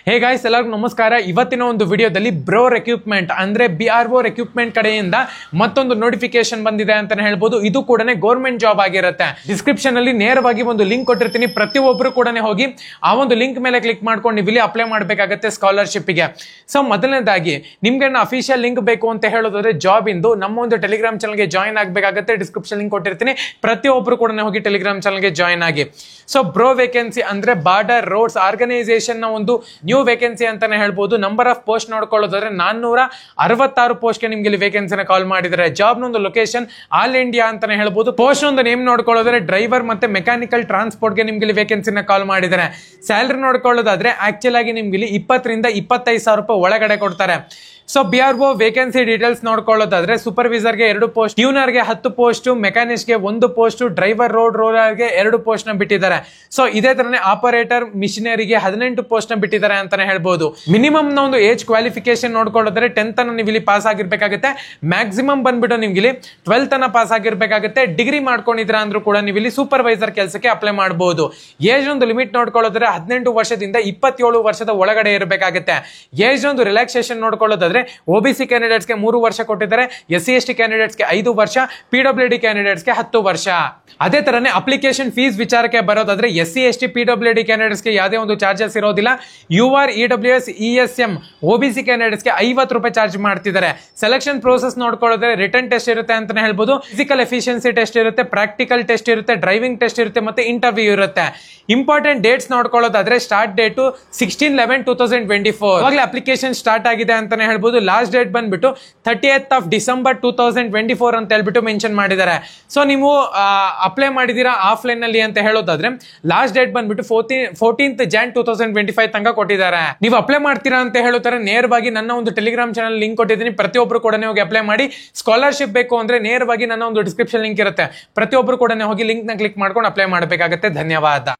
Hey guys, ಎಲ್ಲರಿಗೂ ನಮಸ್ಕಾರ. ಇವತ್ತಿನ ಒಂದು ವಿಡಿಯೋದಲ್ಲಿ ಬ್ರೋ ರೆಕ್ರೂಟ್ಮೆಂಟ್ ಅಂದ್ರೆ BRO ರೆಕ್ರೂಟ್ಮೆಂಟ್ ಕಡೆಯಿಂದ ಮತ್ತೊಂದು ನೋಟಿಫಿಕೇಶನ್ ಬಂದಿದೆ ಅಂತಾನೆ ಹೇಳ್ಬೋದು. ಇದು ಕೂಡ ಗೌರ್ಮೆಂಟ್ ಜಾಬ್ ಆಗಿರುತ್ತೆ. ಡಿಸ್ಕ್ರಿಪ್ಷನ್ ಅಲ್ಲಿ ನೇರವಾಗಿ ಒಂದು ಲಿಂಕ್ ಕೊಟ್ಟಿರ್ತೀನಿ. ಪ್ರತಿಯೊಬ್ಬರು ಕೂಡ ಹೋಗಿ ಆ ಒಂದು ಲಿಂಕ್ ಮೇಲೆ ಕ್ಲಿಕ್ ಮಾಡ್ಕೊಂಡು ನೀವು ಇಲ್ಲಿ ಅಪ್ಲೈ ಮಾಡಬೇಕಾಗುತ್ತೆ ಸ್ಕಾಲರ್ಶಿಪ್ ಗೆ. ಸೊ ಮೊದಲನೇದಾಗಿ ನಿಮ್ಗೆ ಅಫಿಷಿಯಲ್ ಲಿಂಕ್ ಬೇಕು ಅಂತ ಹೇಳೋದಾದ್ರೆ ಜಾಬ್ ಇಂದು ನಮ್ಮ ಒಂದು ಟೆಲಿಗ್ರಾಮ್ ಚಾನಲ್ ಗೆ ಜಾಯಿನ್ ಆಗಬೇಕಾಗುತ್ತೆ. ಡಿಸ್ಕ್ರಿಪ್ಷನ್ ಲಿಂಕ್ ಕೊಟ್ಟಿರ್ತೀನಿ. ಪ್ರತಿಯೊಬ್ಬರು ಕೂಡ ಹೋಗಿ ಟೆಲಿಗ್ರಾಮ್ ಚಾನಲ್ ಗೆ ಜಾಯಿನ್ ಆಗಿ. ಸೊ ಬ್ರೋ ವೇಕೆನ್ಸಿ ಅಂದ್ರೆ ಬಾರ್ಡರ್ ರೋಡ್ಸ್ ಆರ್ಗನೈಸೇಷನ್ ನ ಒಂದು ನ್ಯೂ ವೇಕೆನ್ಸಿ ಅಂತಾನೆ ಹೇಳ್ಬೋದು. ನಂಬರ್ ಆಫ್ ಪೋಸ್ಟ್ ನೋಡ್ಕೊಳ್ಳೋದಾದ್ರೆ 466 ಪೋಸ್ಟ್ ಗೆ ನಿಮ್ಗೆ ಇಲ್ಲಿ ವೇಕೆನ್ಸಿನ ಕಾಲ್ ಮಾಡಿದ್ದಾರೆ. ಜಾಬ್ ಒಂದು ಲೊಕೇಶನ್ ಆಲ್ ಇಂಡಿಯಾ ಅಂತಾನೆ ಹೇಳ್ಬೋದು. ಪೋಸ್ಟ್ ಒಂದು ನೇಮ್ ನೋಡ್ಕೊಳ್ಳೋದಾದ್ರೆ ಡ್ರೈವರ್ ಮತ್ತೆ ಮೆಕ್ಯಾನಿಕಲ್ ಟ್ರಾನ್ಸ್ಪೋರ್ಟ್ ಗೆ ನಿಮ್ಗೆ ಇಲ್ಲಿ ವೇಕೆನ್ಸಿನ ಕಾಲ್ ಮಾಡಿದ್ದಾರೆ. ಸ್ಯಾಲರಿ ನೋಡ್ಕೊಳ್ಳೋದಾದ್ರೆ ಆಕ್ಚುಲ್ ಆಗಿ ನಿಮ್ಗೆ ಇಲ್ಲಿ 20 ರಿಂದ 25,000 ರೂಪಾಯಿ ಒಳಗಡೆ ಕೊಡ್ತಾರೆ. ಸೊ BRO ವೇಕೆನ್ಸಿ ಡೀಟೇಲ್ಸ್ ನೋಡ್ಕೊಳ್ಳೋದಾದ್ರೆ ಸೂಪರ್ವೈಸರ್ ಗೆ 2 ಪೋಸ್ಟ್, ಟ್ಯೂನರ್ ಗೆ 10 ಪೋಸ್ಟ್, ಮೆಕ್ಯಾನಿಕ್ಸ್ ಗೆ 1 ಪೋಸ್ಟ್, ಡ್ರೈವರ್ ರೋಡ್ ರೋಲರ್ ಗೆ 2 ಪೋಸ್ಟ್ ನ ಬಿಟ್ಟಿದ್ದಾರೆ. ಸೊ ಇದೇ ತರನೇ ಆಪರೇಟರ್ ಮಿಷನರಿಗೆ 18 ಪೋಸ್ಟ್ ನ ಬಿಟ್ಟಿದ್ದಾರೆ ಅಂತಾನೆ ಹೇಳ್ಬೋದು. ಮಿನಿಮಮ್ ನ ಒಂದು ಏಜ್ ಕ್ವಾಲಿಫಿಕೇಶನ್ ನೋಡ್ಕೊಳ್ಳೋದಾದ್ರೆ 10th ಅನ್ನ ನೀವು ಇಲ್ಲಿ ಪಾಸ್ ಆಗಿರ್ಬೇಕಾಗುತ್ತೆ. ಮ್ಯಾಕ್ಸಿಮಮ್ ಬಂದ್ಬಿಟ್ಟು ನಿಮ್ಗೆ ಇಲ್ಲಿ 12th ಅನ್ನ ಪಾಸ್ ಆಗಿರ್ಬೇಕಾಗುತ್ತೆ. ಡಿಗ್ರಿ ಮಾಡ್ಕೊಂಡಿದ್ರ ಅಂದ್ರೂ ಕೂಡ ನೀವು ಇಲ್ಲಿ ಸೂಪರ್ವೈಸರ್ ಕೆಲಸಕ್ಕೆ ಅಪ್ಲೈ ಮಾಡಬಹುದು. ಏಜ್ ಒಂದು ಲಿಮಿಟ್ ನೋಡ್ಕೊಳ್ಳೋದಾದ್ರೆ 18 ವರ್ಷದಿಂದ 27 ವರ್ಷದ ಒಳಗಡೆ ಇರಬೇಕಾಗುತ್ತೆ. ಏಜ್ ಒಂದು ರಿಲ್ಯಾಕ್ಸೇಷನ್ ನೋಡ್ಕೊಳ್ಳೋದಾದ್ರೆ OBC ಕ್ಯಾಂಡಿಡೇಟ್ಸ್ ಗೆ 3 ವರ್ಷ ಕೊಟ್ಟಿದ್ದಾರೆ. SC ST ಕ್ಯಾಂಡಿಡೇಟ್ಸ್ ಗೆ 5 ವರ್ಷ, PWD ಕ್ಯಾಂಡಿಡೇಟ್ಸ್ ಗೆ 10 ವರ್ಷ. ಅದೇ ತರನೇ ಅಪ್ಲಿಕೇಶನ್ ಫೀಸ್ ವಿಚಾರಕ್ಕೆ ಬರೋದಾದ್ರೆ SC ST PWD ಕ್ಯಾಂಡಿಡೇಟ್ಸ್ ಗೆ ಯಾವುದೇ ಒಂದು ಚಾರ್ಜಸ್ ಇರೋದಿಲ್ಲ. UR EWS ESM OBC candidates ಗೆ 50 ರೂಪಾಯಿ ಚಾರ್ಜ್ ಮಾಡ್ತಿದ್ದಾರೆ. ಸೆಲೆಕ್ಷನ್ ಪ್ರೋಸೆಸ್ ನೋಡ್ಕೊಳ್ಳೋದ್ರೆ ರಿಟರ್ನ್ ಟೆಸ್ಟ್ ಇರುತ್ತೆ ಅಂತಾನೆ ಹೇಳ್ಬೋದು. ಫಿಸಿಕಲ್ ಎಫಿಷಿಯನ್ಸಿ ಟೆಸ್ಟ್ ಇರುತ್ತೆ, ಪ್ರಾಕ್ಟಿಕಲ್ ಟೆಸ್ಟ್ ಇರುತ್ತೆ, ಡ್ರೈವಿಂಗ್ ಟೆಸ್ಟ್ ಇರುತ್ತೆ, ಮತ್ತೆ ಇಂಟರ್ವ್ಯೂ ಇರುತ್ತೆ. ಇಂಪಾರ್ಟೆಂಟ್ ಡೇಟ್ಸ್ ನೋಡ್ಕೊಳ್ಳೋದಾದ್ರೆ ಸ್ಟಾರ್ಟ್ ಡೇಟ್ 16/11/2024 ಅವಾಗಲೇ ಅಪ್ಲಿಕೇಶನ್ ಸ್ಟಾರ್ಟ್ ಆಗಿದೆ ಅಂತಾನೆ ಹೇಳ್ಬೋದು. ಲಾಸ್ಟ್ ಡೇಟ್ ಬಂದ್ಬಿಟ್ಟು 30th of December 2024 ಅಂತ ಹೇಳ್ಬಿಟ್ಟು ಮೆನ್ಷನ್ ಮಾಡಿದ್ದಾರೆ. ಸೊ ನೀವು ಅಪ್ಲೈ ಮಾಡಿದೀರಾ ಆಫ್ಲೈನ್ ಅಲ್ಲಿ ಅಂತ ಹೇಳೋದಾದ್ರೆ ಲಾಸ್ಟ್ ಡೇಟ್ ಬಂದ್ಬಿಟ್ಟು 14th Jan 2025 ತನಕ ಕೊಟ್ಟಿದ್ದಾರೆ. ನೀವು ಅಪ್ಲೈ ಮಾಡ್ತೀರಾ ಅಂತ ಹೇಳುತ್ತಾರೆ ನೇರವಾಗಿ ನನ್ನ ಒಂದು ಟೆಲಿಗ್ರಾಮ್ ಚಾನಲ್ ಲಿಂಕ್ ಕೊಟ್ಟಿದ್ದೀನಿ. ಪ್ರತಿಯೊಬ್ಬರು ಕೂಡ ಹೋಗಿ ಅಪ್ಲೈ ಮಾಡಿ. ಸ್ಕಾಲರ್ಶಿಪ್ ಬೇಕು ಅಂದ್ರೆ ನೇರವಾಗಿ ನನ್ನ ಒಂದು ಡಿಸ್ಕ್ರಿಪ್ಷನ್ ಲಿಂಕ್ ಇರುತ್ತೆ. ಪ್ರತಿಯೊಬ್ಬರು ಕೂಡ ಹೋಗಿ ಲಿಂಕ್ ನ ಕ್ಲಿಕ್ ಮಾಡ್ಕೊಂಡು ಅಪ್ಲೈ ಮಾಡಬೇಕಾಗುತ್ತೆ. ಧನ್ಯವಾದ.